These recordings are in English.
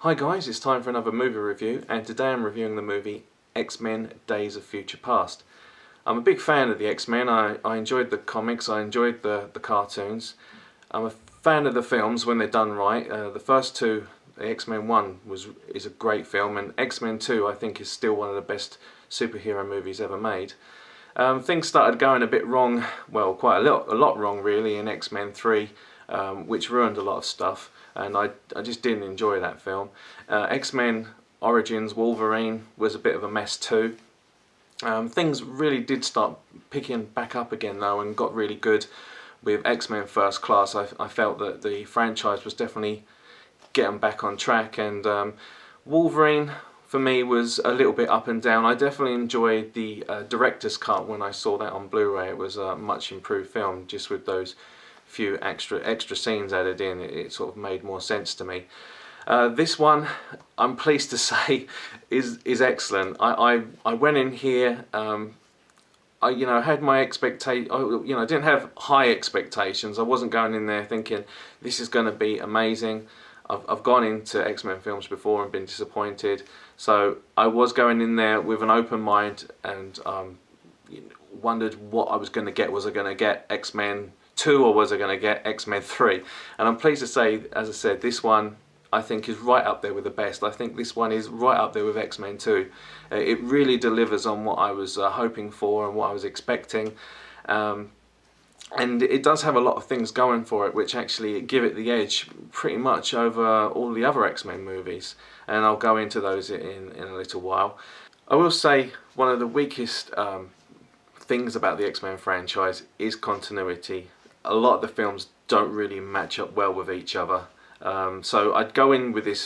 Hi guys, it's time for another movie review, and today I'm reviewing the movie X-Men Days of Future Past. I'm a big fan of the X-Men. I enjoyed the comics, I enjoyed the cartoons. I'm a fan of the films when they're done right. The first two, X-Men 1 is a great film, and X-Men 2 I think is still one of the best superhero movies ever made. Things started going a bit wrong, well, quite a lot wrong really, in X-Men 3, which ruined a lot of stuff, and I just didn't enjoy that film. X-Men Origins Wolverine was a bit of a mess too. Things really did start picking back up again though, and got really good with X-Men First Class. I felt that the franchise was definitely getting back on track, and Wolverine for me was a little bit up and down. I definitely enjoyed the director's cut when I saw that on Blu-ray. It was a much improved film, just with those few extra scenes added in. It sort of made more sense to me. This one, I'm pleased to say, is excellent. I went in here, I had my I didn't have high expectations. I wasn't going in there thinking this is going to be amazing. I've gone into X-Men films before and been disappointed, so I was going in there with an open mind and wondered what I was going to get. Was I going to get X-Men 2 or was I going to get X-Men 3? And I'm pleased to say, as I said, this one I think is right up there with the best. I think this one is right up there with X-Men 2. It really delivers on what I was hoping for and what I was expecting. And it does have a lot of things going for it which actually give it the edge pretty much over all the other X-Men movies, and I'll go into those in a little while. I will say one of the weakest things about the X-Men franchise is continuity. A lot of the films don't really match up well with each other, so I'd go into this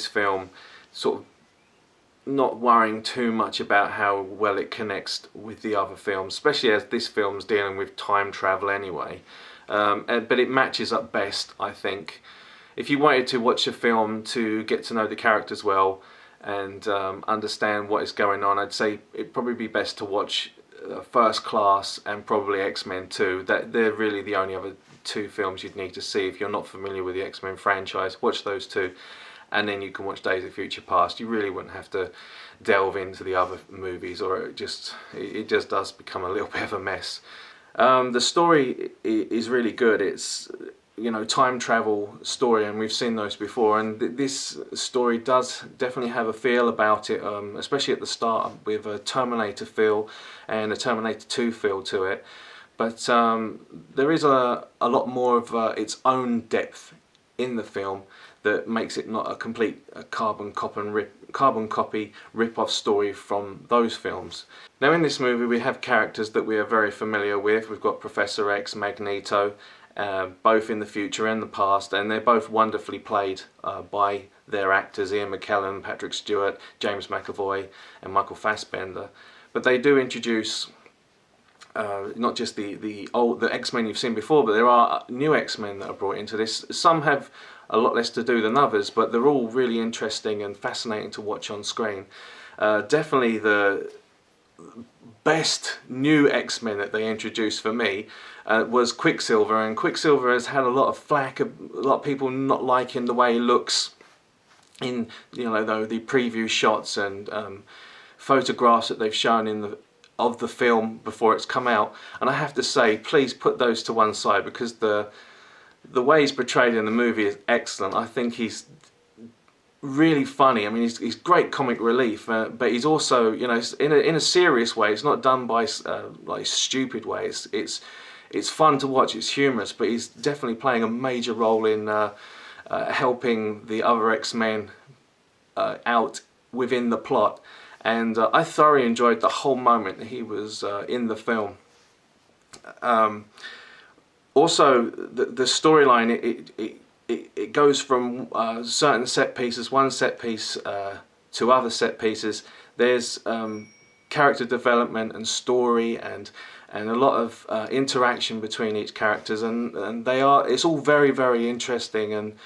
film sort of not worrying too much about how well it connects with the other films, especially as this film's dealing with time travel anyway. But it matches up best, I think. If you wanted to watch a film to get to know the characters well and understand what is going on, I'd say it'd probably be best to watch First Class and probably X-Men 2. They're really the only other two films you'd need to see if you're not familiar with the X-Men franchise. Watch those two, and then you can watch Days of Future Past. You really wouldn't have to delve into the other movies, or it just does become a little bit of a mess. The story is really good. It's time travel story, and we've seen those before, and this story does definitely have a feel about it, especially at the start, with a Terminator feel and a Terminator 2 feel to it. But there is a lot more of its own depth in the film that makes it not a complete carbon copy rip-off story from those films. Now in this movie we have characters that we are very familiar with. We've got Professor X, Magneto, both in the future and the past, and they're both wonderfully played by their actors, Ian McKellen, Patrick Stewart, James McAvoy and Michael Fassbender. But they do introduce not just the X-Men you've seen before, but there are new X-Men that are brought into this. Some have a lot less to do than others, but they're all really interesting and fascinating to watch on screen. Definitely the best new X-Men that they introduced for me was Quicksilver, and Quicksilver has had a lot of flack, a lot of people not liking the way he looks in the preview shots and photographs that they've shown of the film before it's come out. And I have to say, please put those to one side, because the way he's portrayed in the movie is excellent. I think he's really funny. I mean, he's great comic relief, but he's also, in a serious way. It's not done by like stupid way. It's fun to watch. It's humorous, but he's definitely playing a major role in helping the other X-Men out within the plot. And I thoroughly enjoyed the whole moment that he was in the film. Also, the storyline, it goes from certain set pieces, one set piece to other set pieces. There's character development and story and a lot of interaction between each characters, and it's all very interesting, and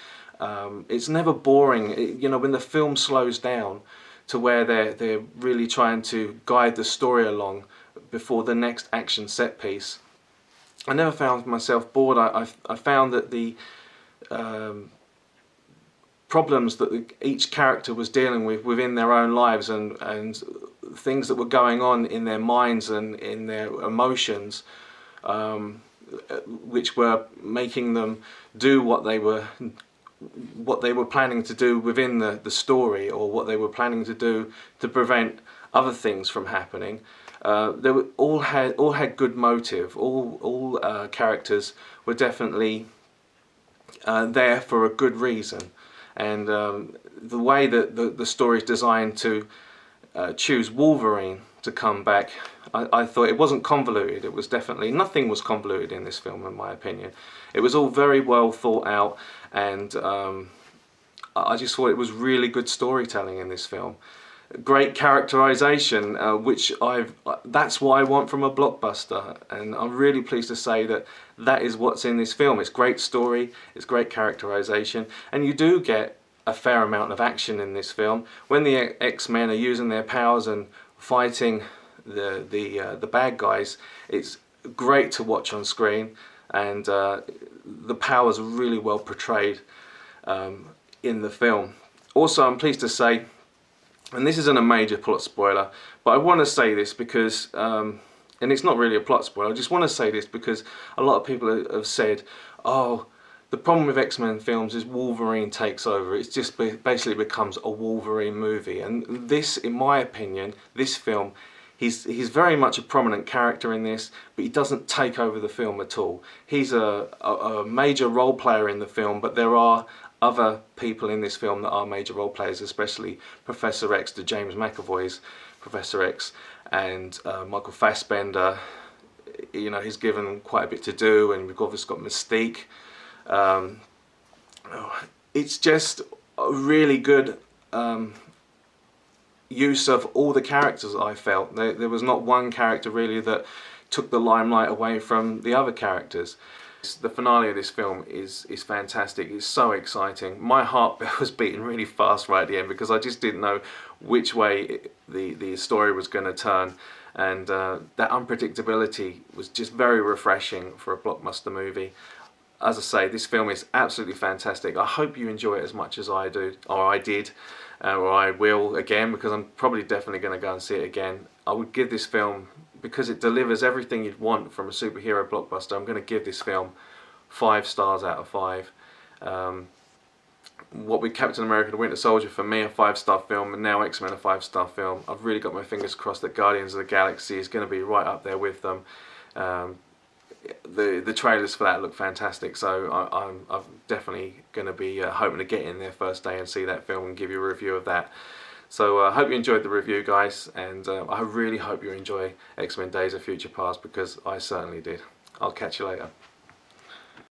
it's never boring. When the film slows down to where they're really trying to guide the story along before the next action set piece, I never found myself bored. I found that problems that each character was dealing with within their own lives, and things that were going on in their minds and in their emotions, which were making them do what they were planning to do within the story, or what they were planning to do to prevent other things from happening. They were, all had good motive. All characters were definitely there for a good reason, and the way that the story is designed to choose Wolverine to come back, I thought it wasn't convoluted. It was definitely, nothing was convoluted in this film, in my opinion. It was all very well thought out, and I just thought it was really good storytelling in this film. Great characterization, which that's what I want from a blockbuster, and I'm really pleased to say that that is what's in this film. It's great story, it's great characterization, and you do get a fair amount of action in this film. When the X-Men are using their powers and fighting the bad guys, it's great to watch on screen, and the powers are really well portrayed in the film. Also, I'm pleased to say, and this isn't a major plot spoiler, but I want to say this because, and it's not really a plot spoiler, I just want to say this because a lot of people have said, oh, the problem with X-Men films is Wolverine takes over. It just basically becomes a Wolverine movie. And this, in my opinion, this film, he's very much a prominent character in this, but he doesn't take over the film at all. He's a major role player in the film, but there are other people in this film that are major role players, especially Professor X, the James McAvoy's Professor X, and Michael Fassbender. You know, he's given quite a bit to do, and we've obviously got Mystique. It's just a really good use of all the characters, I felt. There was not one character really that took the limelight away from the other characters. The finale of this film is fantastic. It's so exciting. My heart was beating really fast right at the end because I just didn't know which way the story was going to turn, and that unpredictability was just very refreshing for a blockbuster movie. As I say, this film is absolutely fantastic. I hope you enjoy it as much as I do, or I did, or I will again, because I'm probably definitely going to go and see it again. I would give this film, because it delivers everything you'd want from a superhero blockbuster, I'm going to give this film 5 stars out of 5. What with Captain America the Winter Soldier, for me, a 5-star film, and now X-Men, a 5-star film. I've really got my fingers crossed that Guardians of the Galaxy is going to be right up there with them. The trailers for that look fantastic, so I'm definitely going to be hoping to get in there first day and see that film and give you a review of that. So I hope you enjoyed the review, guys, and I really hope you enjoy X-Men Days of Future Past, because I certainly did. I'll catch you later.